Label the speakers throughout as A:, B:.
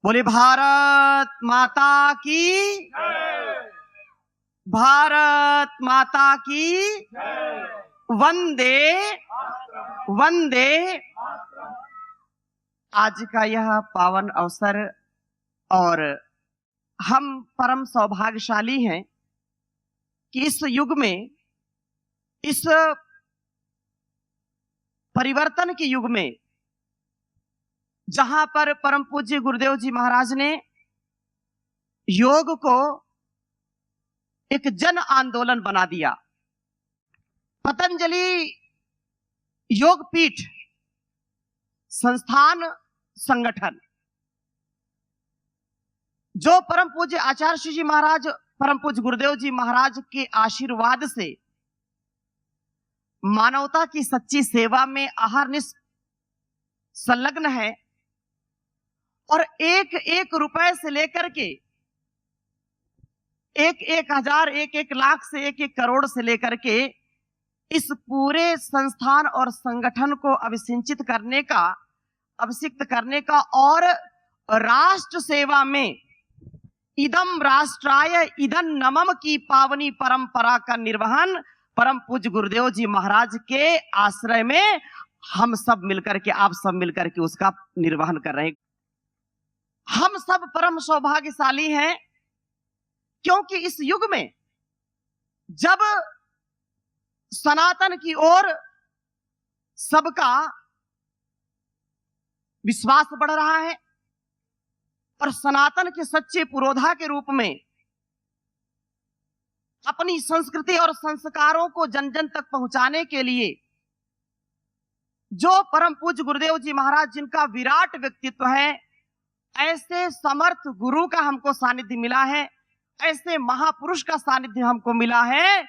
A: बोले भारत माता की, भारत माता की, वंदे वंदे। आज का यह पावन अवसर और हम परम सौभाग्यशाली हैं कि इस युग में, इस परिवर्तन के युग में, जहां पर परम पूज्य गुरुदेव जी महाराज ने योग को एक जन आंदोलन बना दिया। पतंजलि योग पीठ संस्थान संगठन, जो परम पूज्य आचार्य श्री जी महाराज, परम पूज्य गुरुदेव जी महाराज के आशीर्वाद से मानवता की सच्ची सेवा में अहरनिश संलग्न है और एक एक रुपए से लेकर के एक एक हजार, एक एक लाख से एक एक करोड़ से लेकर के इस पूरे संस्थान और संगठन को अभिसिंचित करने का, अभिषिक्त करने का और राष्ट्र सेवा में इदम राष्ट्राय इदं नमम की पावनी परंपरा का निर्वहन परम पूज्य गुरुदेव जी महाराज के आश्रय में हम सब मिलकर के, आप सब मिलकर के उसका निर्वहन कर रहे हैं। हम सब परम सौभाग्यशाली हैं क्योंकि इस युग में जब सनातन की ओर सबका विश्वास बढ़ रहा है और सनातन के सच्चे पुरोधा के रूप में अपनी संस्कृति और संस्कारों को जन जन तक पहुंचाने के लिए जो परम पूज्य गुरुदेव जी महाराज, जिनका विराट व्यक्तित्व है, ऐसे समर्थ गुरु का हमको सानिध्य मिला है, ऐसे महापुरुष का सानिध्य हमको मिला है,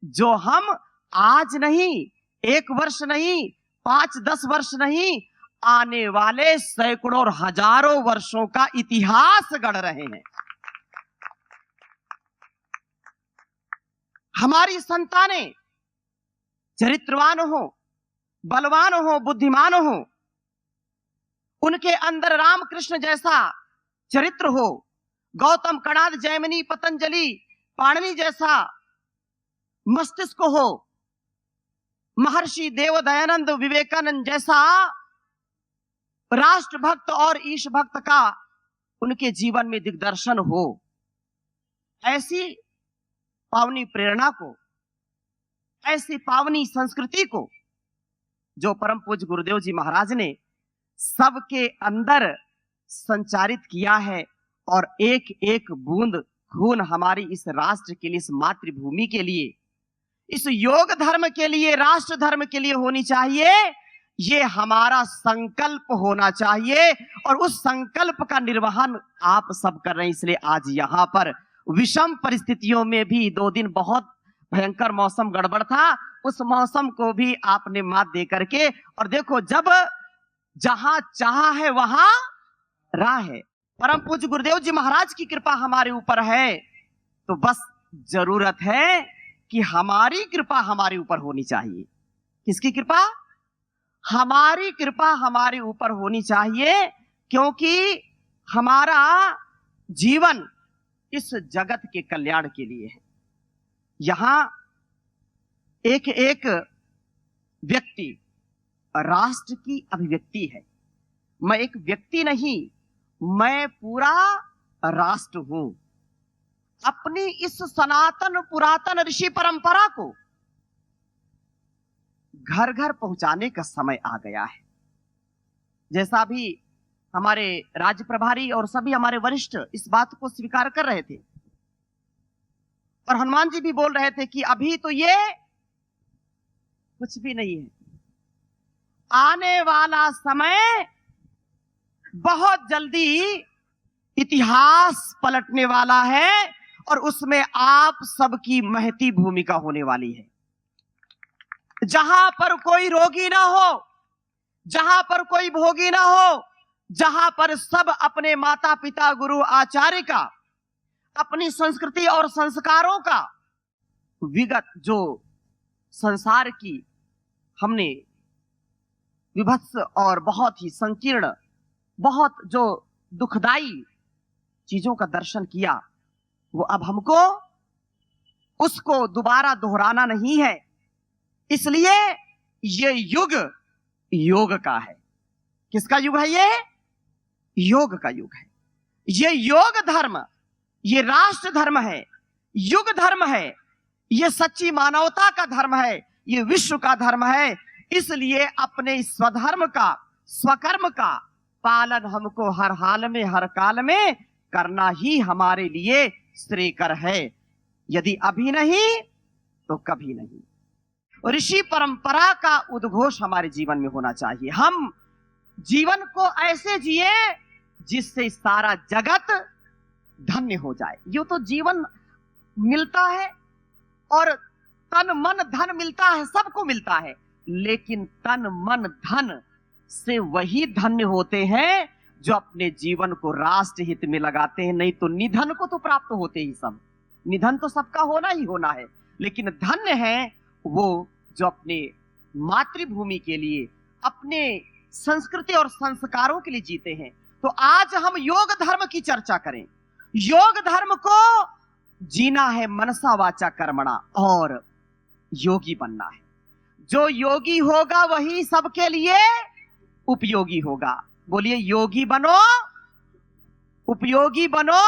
A: जो हम आज नहीं, एक वर्ष नहीं, 5-10 वर्ष नहीं, आने वाले सैकड़ों और हजारों वर्षों का इतिहास गढ़ रहे हैं। हमारी संतानें चरित्रवान हो, बलवान हो, बुद्धिमान हो, उनके अंदर रामकृष्ण जैसा चरित्र हो, गौतम, कणाद, जैमिनी, पतंजलि, पाणिनि जैसा मस्तिष्क हो, महर्षि देव दयानंद, विवेकानंद जैसा राष्ट्रभक्त और ईश भक्त का उनके जीवन में दिग्दर्शन हो, ऐसी पावनी प्रेरणा को, ऐसी पावनी संस्कृति को जो परम पूज्य गुरुदेव जी महाराज ने सबके अंदर संचारित किया है और एक एक बूंद खून हमारी इस राष्ट्र के लिए, इस मातृभूमि के लिए, इस योग धर्म के लिए, राष्ट्र धर्म के लिए होनी चाहिए। ये हमारा संकल्प होना चाहिए और उस संकल्प का निर्वहन आप सब कर रहे हैं। इसलिए आज यहाँ पर विषम परिस्थितियों में भी 2 दिन बहुत भयंकर मौसम गड़बड़ था, उस मौसम को भी आपने मात दे करके, और देखो जब जहां चाह है वहां राह है। परम पूज्य गुरुदेव जी महाराज की कृपा हमारे ऊपर है, तो बस जरूरत है कि हमारी कृपा हमारे ऊपर होनी चाहिए। किसकी कृपा? हमारी कृपा हमारे ऊपर होनी चाहिए, क्योंकि हमारा जीवन इस जगत के कल्याण के लिए है। यहां एक एक व्यक्ति राष्ट्र की अभिव्यक्ति है। मैं एक व्यक्ति नहीं, मैं पूरा राष्ट्र हूं। अपनी इस सनातन पुरातन ऋषि परंपरा को घर घर पहुंचाने का समय आ गया है। जैसा भी हमारे राज्य प्रभारी और सभी हमारे वरिष्ठ इस बात को स्वीकार कर रहे थे और हनुमान जी भी बोल रहे थे कि अभी तो ये कुछ भी नहीं है, आने वाला समय बहुत जल्दी इतिहास पलटने वाला है और उसमें आप सबकी महती भूमिका होने वाली है। जहां पर कोई रोगी ना हो, जहां पर कोई भोगी ना हो, जहां पर सब अपने माता पिता गुरु आचार्य का, अपनी संस्कृति और संस्कारों का विगत जो संसार की हमने विभत्स और बहुत ही संकीर्ण, बहुत जो दुखदाई चीजों का दर्शन किया, वो अब हमको उसको दोबारा दोहराना नहीं है। इसलिए ये युग योग का है। किसका युग है? ये योग का युग है। ये योग धर्म, ये राष्ट्र धर्म है, युग धर्म है, ये सच्ची मानवता का धर्म है, ये विश्व का धर्म है। इसलिए अपने स्वधर्म का, स्वकर्म का पालन हमको हर हाल में, हर काल में करना ही हमारे लिए श्रेयकर है। यदि अभी नहीं तो कभी नहीं। ऋषि परंपरा का उद्घोष हमारे जीवन में होना चाहिए। हम जीवन को ऐसे जिए जिससे सारा जगत धन्य हो जाए। ये तो जीवन मिलता है और तन मन धन मिलता है, सबको मिलता है, लेकिन तन मन धन से वही धन्य होते हैं जो अपने जीवन को राष्ट्र हित में लगाते हैं। नहीं तो निधन को तो प्राप्त होते ही सब, निधन तो सबका होना ही होना है, लेकिन धन्य है वो जो अपने मातृभूमि के लिए, अपने संस्कृति और संस्कारों के लिए जीते हैं। तो आज हम योग धर्म की चर्चा करें। योग धर्म को जीना है मनसा वाचा कर्मणा, और योगी बनना है। जो योगी होगा वही सबके लिए उपयोगी होगा। बोलिए, योगी बनो, उपयोगी बनो,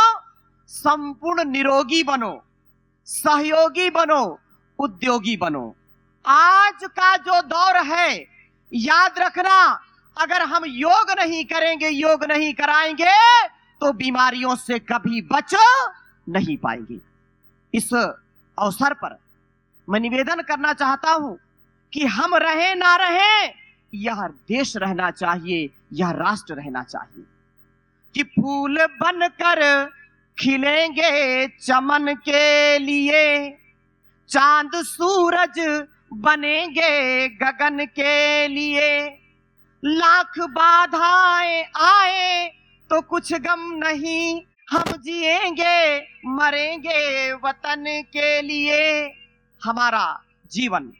A: संपूर्ण निरोगी बनो, सहयोगी बनो, उद्योगी बनो। आज का जो दौर है, याद रखना, अगर हम योग नहीं करेंगे, योग नहीं कराएंगे तो बीमारियों से कभी बच नहीं पाएंगे। इस अवसर पर मैं निवेदन करना चाहता हूं कि हम रहे ना रहे, यह देश रहना चाहिए, यह राष्ट्र रहना चाहिए। कि फूल बनकर खिलेंगे चमन के लिए, चांद सूरज बनेंगे गगन के लिए, लाख बाधाएं आए तो कुछ गम नहीं, हम जिएंगे मरेंगे वतन के लिए। हमारा जीवन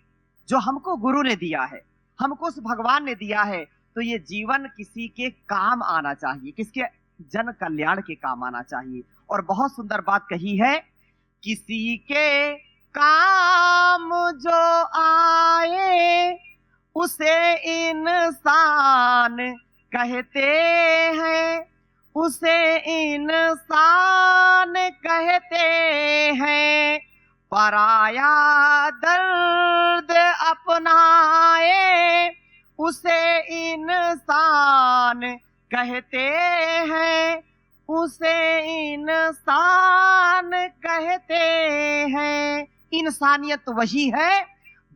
A: जो हमको गुरु ने दिया है, हमको उस भगवान ने दिया है, तो ये जीवन किसी के काम आना चाहिए, किसके? जन कल्याण के काम आना चाहिए। और बहुत सुंदर बात कही है, किसी के काम जो आए उसे इंसान कहते हैं, उसे इंसान कहते हैं। पराया दर्द अपनाए उसे इंसान कहते हैं, उसे इंसान कहते हैं। इंसानियत वही है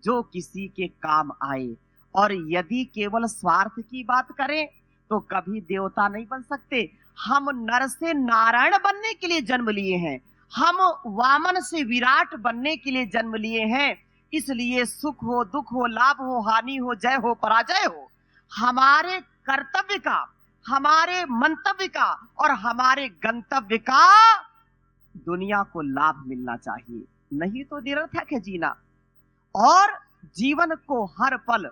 A: जो किसी के काम आए। और यदि केवल स्वार्थ की बात करें तो कभी देवता नहीं बन सकते। हम नर से नारायण बनने के लिए जन्म लिए हैं, हम वामन से विराट बनने के लिए जन्म लिए हैं। इसलिए सुख हो, दुख हो, लाभ हो, हानि हो, जय हो, पराजय हो, हमारे कर्तव्य का, हमारे मंतव्य का और हमारे गंतव्य का दुनिया को लाभ मिलना चाहिए। नहीं तो निरर्थक है जीना। और जीवन को हर पल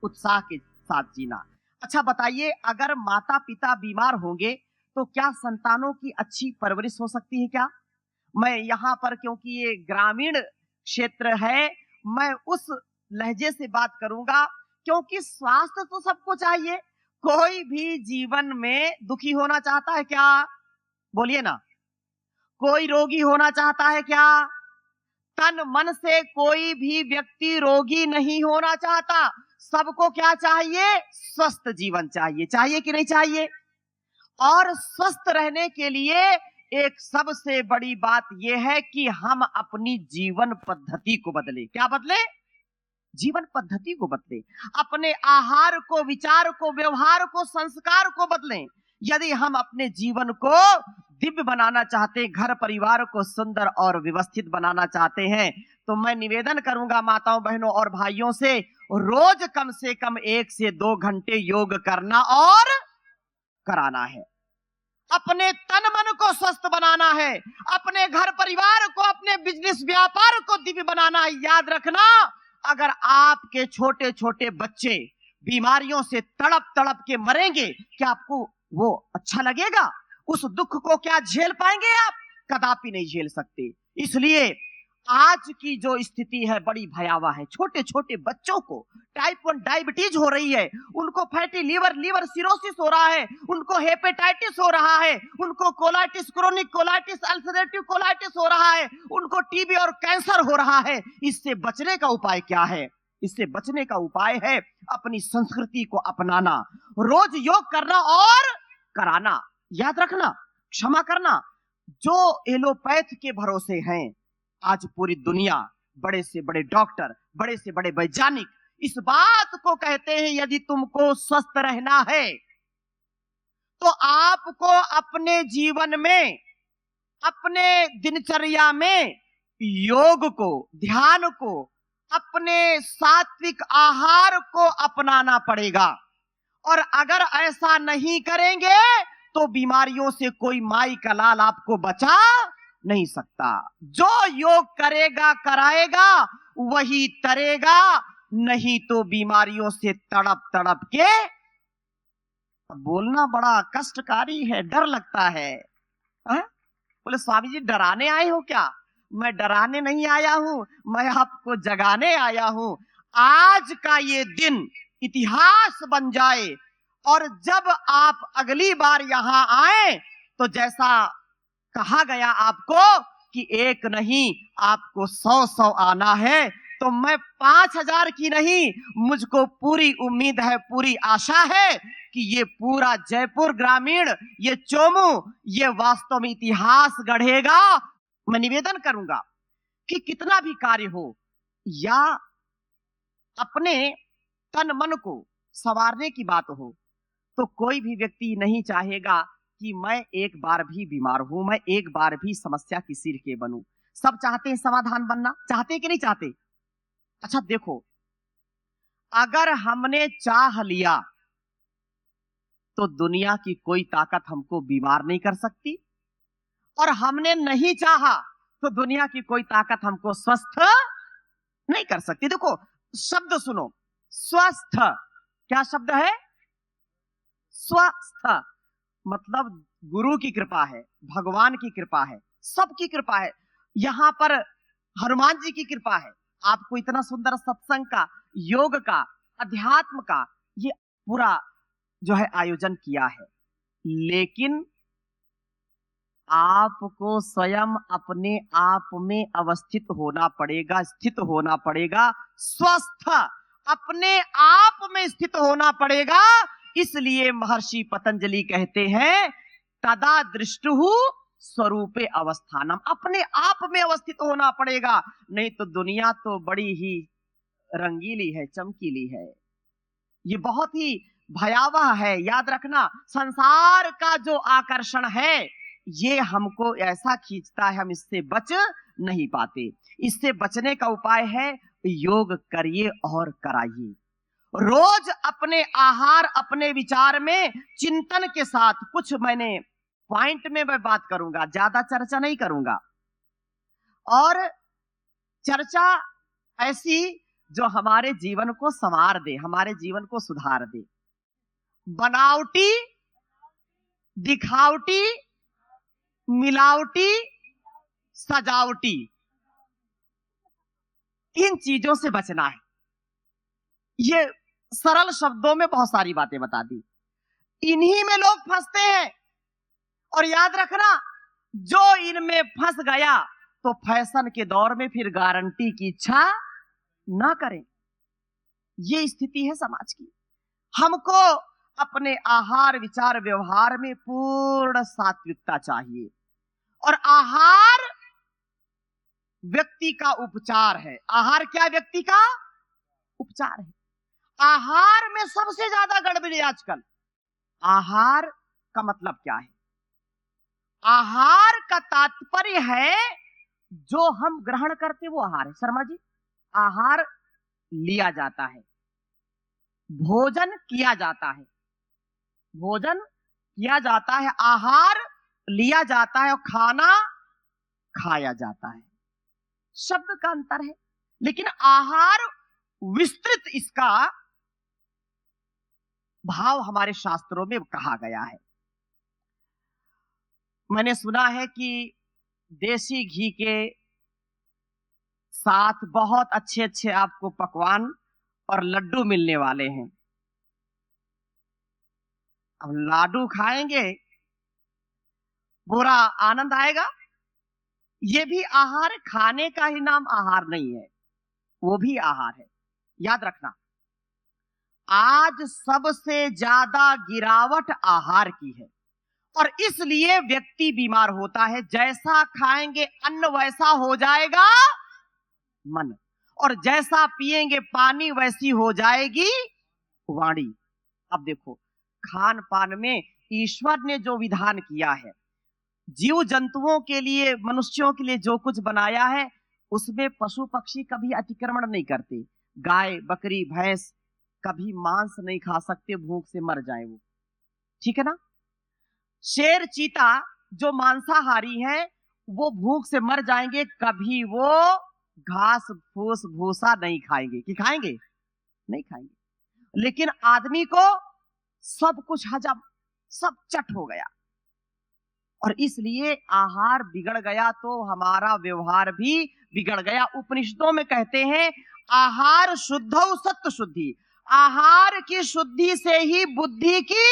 A: उत्साह के साथ जीना। अच्छा बताइए, अगर माता पिता बीमार होंगे तो क्या संतानों की अच्छी परवरिश हो सकती है क्या? मैं यहाँ पर, क्योंकि ये ग्रामीण क्षेत्र है, मैं उस लहजे से बात करूंगा, क्योंकि स्वास्थ्य तो सबको चाहिए। कोई भी जीवन में दुखी होना चाहता है क्या? बोलिए ना। कोई रोगी होना चाहता है क्या? तन मन से कोई भी व्यक्ति रोगी नहीं होना चाहता। सबको क्या चाहिए? स्वस्थ जीवन चाहिए। चाहिए कि नहीं चाहिए? और स्वस्थ रहने के लिए एक सबसे बड़ी बात यह है कि हम अपनी जीवन पद्धति को बदलें। क्या बदले? जीवन पद्धति को बदलें। अपने आहार को, विचार को, व्यवहार को, संस्कार को बदलें। यदि हम अपने जीवन को दिव्य बनाना चाहते हैं, घर परिवार को सुंदर और व्यवस्थित बनाना चाहते हैं, तो मैं निवेदन करूंगा माताओं, बहनों और भाइयों से, रोज कम से कम 1 से 2 घंटे योग करना और कराना है। अपने तन मन को स्वस्थ बनाना है, अपने घर परिवार को, अपने बिजनेस व्यापार को दिव्य बनाना है। याद रखना, अगर आपके छोटे छोटे बच्चे बीमारियों से तड़प तड़प के मरेंगे, क्या आपको वो अच्छा लगेगा? उस दुख को क्या झेल पाएंगे आप? कदापि नहीं झेल सकते। इसलिए आज की जो स्थिति है बड़ी भयावह है। छोटे छोटे बच्चों को टाइप 1 डायबिटीज हो रही है, उनको फैटी लीवर सिरोसिस हो रहा है, उनको हेपेटाइटिस हो रहा है, उनको colitis, chronic colitis, ulcerative colitis हो रहा है, उनको टीबी और कैंसर हो रहा है। इससे बचने का उपाय क्या है? इससे बचने का उपाय है अपनी संस्कृति को अपनाना, रोज योग करना और कराना। याद रखना, क्षमा करना, जो एलोपैथ के भरोसे हैं आज पूरी दुनिया, बड़े से बड़े डॉक्टर, बड़े से बड़े वैज्ञानिक इस बात को कहते हैं यदि तुमको स्वस्थ रहना है तो आपको अपने जीवन में, अपने दिनचर्या में योग को, ध्यान को, अपने सात्विक आहार को अपनाना पड़ेगा। और अगर ऐसा नहीं करेंगे तो बीमारियों से कोई माई का लाल आपको बचा नहीं सकता। जो योग करेगा, कराएगा, वही तरेगा, नहीं तो बीमारियों से तड़प तड़प के। बोलना बड़ा कष्टकारी है, डर लगता है। बोले स्वामी जी डराने आए हो क्या? मैं डराने नहीं आया हूं, मैं आपको जगाने आया हूं। आज का ये दिन इतिहास बन जाए और जब आप अगली बार यहां आए तो जैसा कहा गया आपको कि एक नहीं आपको 100 आना है, तो मैं 5000 की नहीं, मुझको पूरी उम्मीद है, पूरी आशा है कि ये पूरा जयपुर ग्रामीण, ये चोमू, ये वास्तव में इतिहास गढ़ेगा। मैं निवेदन करूंगा कि कितना भी कार्य हो या अपने तन मन को संवारने की बात हो तो कोई भी व्यक्ति नहीं चाहेगा कि मैं एक बार भी बीमार हूं, मैं एक बार भी समस्या की सिर के बनूं। सब चाहते हैं समाधान बनना, चाहते कि नहीं चाहते? अच्छा देखो, अगर हमने चाह लिया तो दुनिया की कोई ताकत हमको बीमार नहीं कर सकती, और हमने नहीं चाहा तो दुनिया की कोई ताकत हमको स्वस्थ नहीं कर सकती। देखो शब्द सुनो, स्वस्थ, क्या शब्द है? स्वस्थ मतलब गुरु की कृपा है, भगवान की कृपा है, सबकी कृपा है। यहां पर हनुमान जी की कृपा है, आपको इतना सुंदर सत्संग का, योग का, अध्यात्म का ये पूरा जो है आयोजन किया है। लेकिन आपको स्वयं अपने आप में अवस्थित होना पड़ेगा, स्थित होना पड़ेगा, स्वस्थ अपने आप में स्थित होना पड़ेगा। इसलिए महर्षि पतंजलि कहते हैं तदा दृष्टुहु स्वरूपे अवस्थानम, अपने आप में अवस्थित होना पड़ेगा, नहीं तो दुनिया तो बड़ी ही रंगीली है, चमकीली है, ये बहुत ही भयावह है। याद रखना, संसार का जो आकर्षण है ये हमको ऐसा खींचता है, हम इससे बच नहीं पाते। इससे बचने का उपाय है योग करिए और कराइए। रोज अपने आहार, अपने विचार में चिंतन के साथ, कुछ मैंने पॉइंट में मैं बात करूंगा, ज्यादा चर्चा नहीं करूंगा, और चर्चा ऐसी जो हमारे जीवन को संवार दे, हमारे जीवन को सुधार दे। बनावटी, दिखावटी, मिलावटी, सजावटी, इन चीजों से बचना है। ये सरल शब्दों में बहुत सारी बातें बता दी, इन्हीं में लोग फंसते हैं। और याद रखना, जो इनमें फंस गया तो फैशन के दौर में फिर गारंटी की इच्छा ना करें। ये स्थिति है समाज की। हमको अपने आहार, विचार, व्यवहार में पूर्ण सात्विकता चाहिए, और आहार व्यक्ति का उपचार है। आहार क्या? व्यक्ति का उपचार है। आहार में सबसे ज्यादा गड़बड़ी आजकल। आहार का मतलब क्या है? आहार का तात्पर्य है जो हम ग्रहण करते वो आहार है। शर्मा जी, आहार लिया जाता है, भोजन किया जाता है, भोजन किया जाता है, आहार लिया जाता है, और खाना खाया जाता है। शब्द का अंतर है, लेकिन आहार विस्तृत इसका भाव हमारे शास्त्रों में कहा गया है। मैंने सुना है कि देसी घी के साथ बहुत अच्छे अच्छे आपको पकवान और लड्डू मिलने वाले हैं। अब लाडू खाएंगे, पूरा आनंद आएगा। ये भी आहार, खाने का ही नाम आहार नहीं है, वो भी आहार है। याद रखना, आज सबसे ज्यादा गिरावट आहार की है और इसलिए व्यक्ति बीमार होता है। जैसा खाएंगे अन्न वैसा हो जाएगा मन, और जैसा पिएंगे पानी वैसी हो जाएगी वाणी। अब देखो, खान पान में ईश्वर ने जो विधान किया है, जीव जंतुओं के लिए, मनुष्यों के लिए जो कुछ बनाया है, उसमें पशु पक्षी कभी अतिक्रमण नहीं करते। गाय बकरी भैंस कभी मांस नहीं खा सकते, भूख से मर जाए वो, ठीक है ना। शेर चीता जो मांसाहारी है वो भूख से मर जाएंगे, कभी वो घास फूस भूसा नहीं खाएंगे। कि खाएंगे? नहीं खाएंगे। लेकिन आदमी को सब कुछ हजम, सब चट हो गया, और इसलिए आहार बिगड़ गया तो हमारा व्यवहार भी बिगड़ गया। उपनिषदों में कहते हैं, आहार शुद्धौ सत्व शुद्धि। आहार की शुद्धि से ही बुद्धि की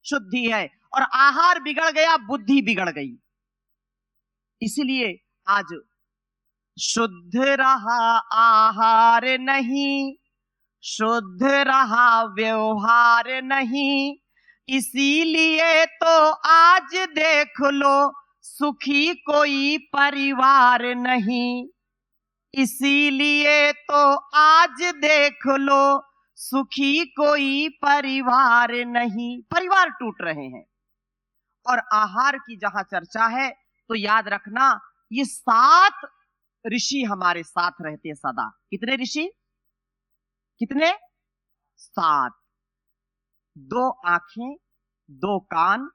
A: शुद्धि है, और आहार बिगड़ गया, बुद्धि बिगड़ गई। इसलिए आज शुद्ध रहा आहार नहीं, शुद्ध रहा व्यवहार नहीं, इसीलिए तो आज देख लो सुखी कोई परिवार नहीं। इसीलिए तो आज देख लो सुखी कोई परिवार नहीं। परिवार टूट रहे हैं। और आहार की जहां चर्चा है तो याद रखना, ये 7 ऋषि हमारे साथ रहते हैं सदा। कितने ऋषि? कितने? 7। 2 आंखें, 2 कान,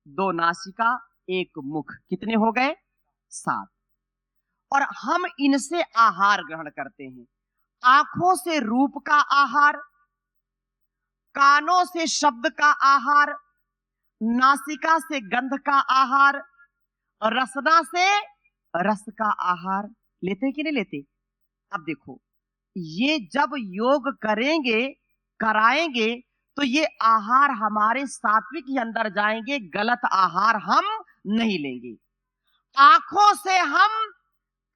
A: 2 नासिका, 1 मुख। कितने हो गए? 7। और हम इनसे आहार ग्रहण करते हैं। आंखों से रूप का आहार, कानों से शब्द का आहार, नासिका से गंध का आहार, रसना से रस का आहार। लेते हैं कि नहीं लेते? अब देखो, ये जब योग करेंगे, कराएंगे, तो ये आहार हमारे सात्विक ही अंदर जाएंगे, गलत आहार हम नहीं लेंगे। आंखों से हम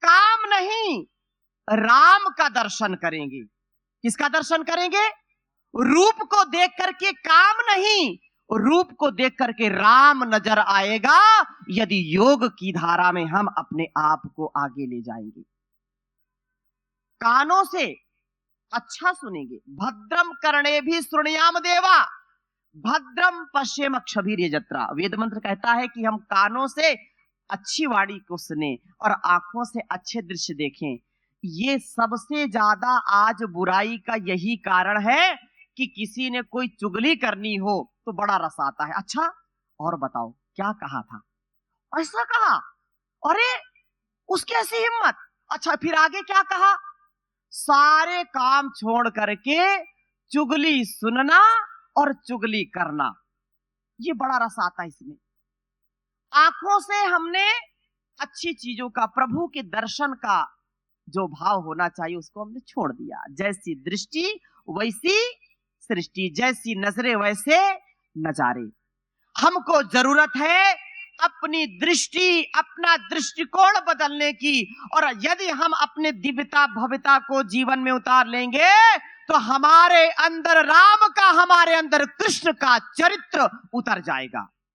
A: काम नहीं, राम का दर्शन करेंगे। किसका दर्शन करेंगे? रूप को देख करके काम नहीं, रूप को देख करके राम नजर आएगा, यदि योग की धारा में हम अपने आप को आगे ले जाएंगे। कानों से अच्छा सुनेंगे। भद्रम कर्णे भी शृणुयाम देवा, भद्रम पश्येम क्षभिर्यजत्रा। वेद मंत्र कहता है कि हम कानों से अच्छी वाणी को सुने और आंखों से अच्छे दृश्य देखें। ये सबसे ज्यादा आज बुराई का यही कारण है कि किसी ने कोई चुगली करनी हो तो बड़ा रस आता है। अच्छा, और बताओ क्या कहा था? ऐसा कहा, अरे उसकी ऐसी हिम्मत। अच्छा, फिर आगे क्या कहा? सारे काम छोड़ करके चुगली सुनना और चुगली करना, ये बड़ा रस आता है इसमें। आंखों से हमने अच्छी चीजों का, प्रभु के दर्शन का जो भाव होना चाहिए उसको हमने छोड़ दिया। जैसी दृष्टि वैसी सृष्टि, जैसी नजरें वैसे नजारे। हमको जरूरत है अपनी दृष्टि, अपना दृष्टिकोण बदलने की, और यदि हम अपने दिव्यता भव्यता को जीवन में उतार लेंगे तो हमारे अंदर राम का, हमारे अंदर कृष्ण का चरित्र उतर जाएगा।